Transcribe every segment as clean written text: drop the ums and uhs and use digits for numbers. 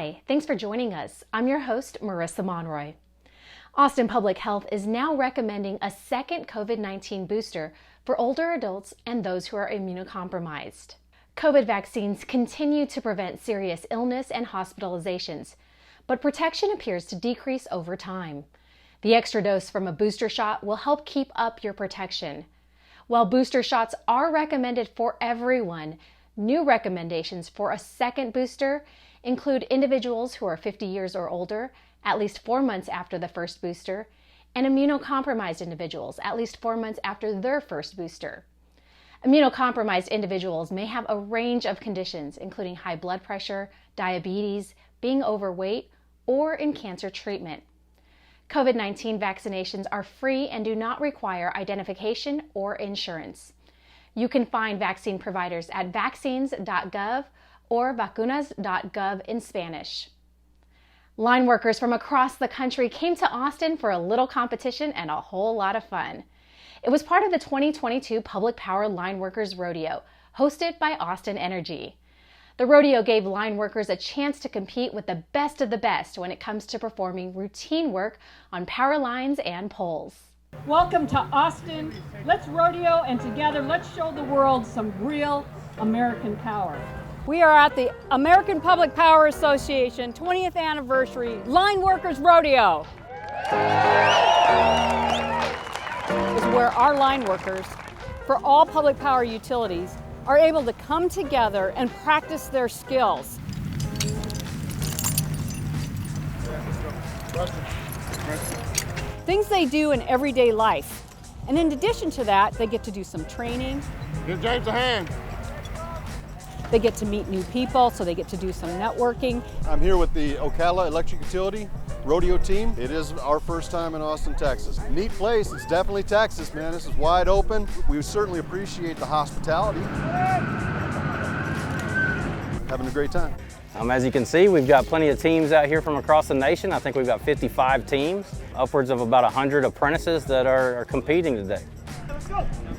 Hi, thanks for joining us. I'm your host, Marissa Monroy. Austin Public Health is now recommending a second COVID-19 booster for older adults and those who are immunocompromised. COVID vaccines continue to prevent serious illness and hospitalizations, but protection appears to decrease over time. The extra dose from a booster shot will help keep up your protection. While booster shots are recommended for everyone, new recommendations for a second booster include individuals who are 50 years or older, at least 4 months after the first booster, and immunocompromised individuals at least 4 months after their first booster. Immunocompromised individuals may have a range of conditions, including high blood pressure, diabetes, being overweight, or in cancer treatment. COVID-19 vaccinations are free and do not require identification or insurance. You can find vaccine providers at vaccines.gov or vacunas.gov in Spanish. Line workers from across the country came to Austin for a little competition and a whole lot of fun. It was part of the 2022 Public Power Lineworkers Rodeo, hosted by Austin Energy. The rodeo gave line workers a chance to compete with the best of the best when it comes to performing routine work on power lines and poles. Welcome to Austin. Let's rodeo, and together let's show the world some real American power. We are at the American Public Power Association 20th Anniversary Lineworkers Rodeo. This is where our line workers for all public power utilities are able to come together and practice their skills. Things they do in everyday life. And in addition to that, they get to do some training. Give James a hand. They get to meet new people, so they get to do some networking. I'm here with the Ocala Electric Utility rodeo team. It is our first time in Austin, Texas. Neat place. It's definitely Texas, man. This is wide open. We certainly appreciate the hospitality. Having a great time. As you can see, we've got plenty of teams out here from across the nation. I think we've got 55 teams, upwards of about 100 apprentices that are competing today.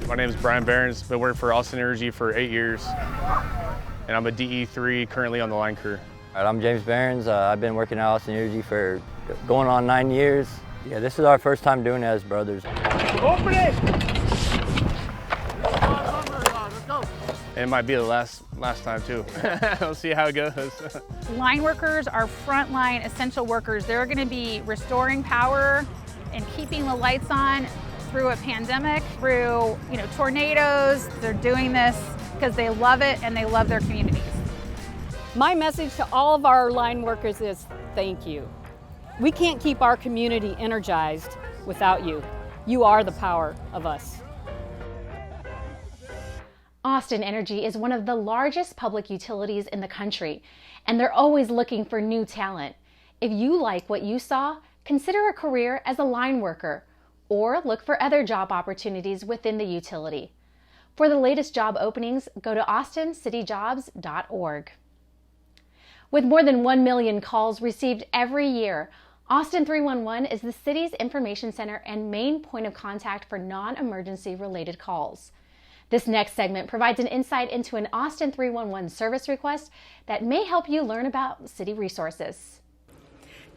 My name is Brian Behrens. Been working for Austin Energy for 8 years, and I'm a DE3 currently on the line crew. All right, I'm James Behrens. I've been working at Austin Energy for going on 9 years. Yeah, this is our first time doing it as brothers. Open it! And it might be the last time too. We'll see how it goes. Line workers are frontline essential workers. They're going to be restoring power and keeping the lights on through a pandemic, through tornadoes. They're doing this because they love it and they love their communities. My message to all of our line workers is thank you. We can't keep our community energized without you. You are the power of us. Austin Energy is one of the largest public utilities in the country, and they're always looking for new talent. If you like what you saw, consider a career as a line worker, or look for other job opportunities within the utility. For the latest job openings, go to austincityjobs.org. With more than 1 million calls received every year, Austin 311 is the city's information center and main point of contact for non-emergency related calls. This next segment provides an insight into an Austin 311 service request that may help you learn about city resources.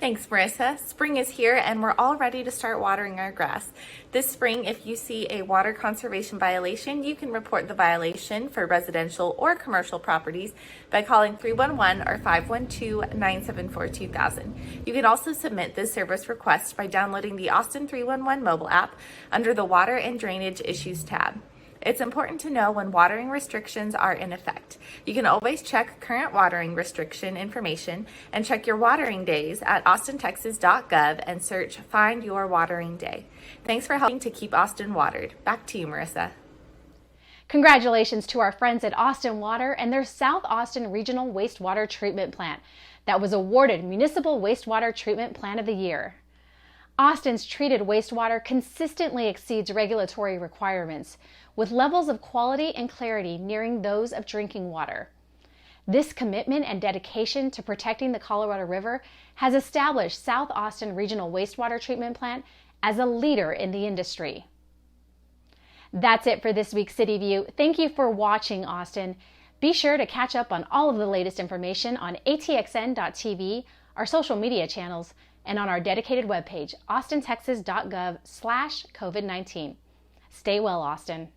Thanks, Marissa. Spring is here and we're all ready to start watering our grass. This spring, if you see a water conservation violation, you can report the violation for residential or commercial properties by calling 311 or 512-974-2000. You can also submit this service request by downloading the Austin 311 mobile app under the Water and Drainage Issues tab. It's important to know when watering restrictions are in effect. You can always check current watering restriction information and check your watering days at austintexas.gov and search Find Your Watering Day. Thanks for helping to keep Austin watered. Back to you, Marissa. Congratulations to our friends at Austin Water and their South Austin Regional Wastewater Treatment Plant that was awarded Municipal Wastewater Treatment Plant of the Year. Austin's treated wastewater consistently exceeds regulatory requirements, with levels of quality and clarity nearing those of drinking water. This commitment and dedication to protecting the Colorado River has established South Austin Regional Wastewater Treatment Plant as a leader in the industry. That's it for this week's City View. Thank you for watching, Austin. Be sure to catch up on all of the latest information on ATXN.TV, our social media channels, and on our dedicated webpage, austintexas.gov/COVID-19. Stay well, Austin.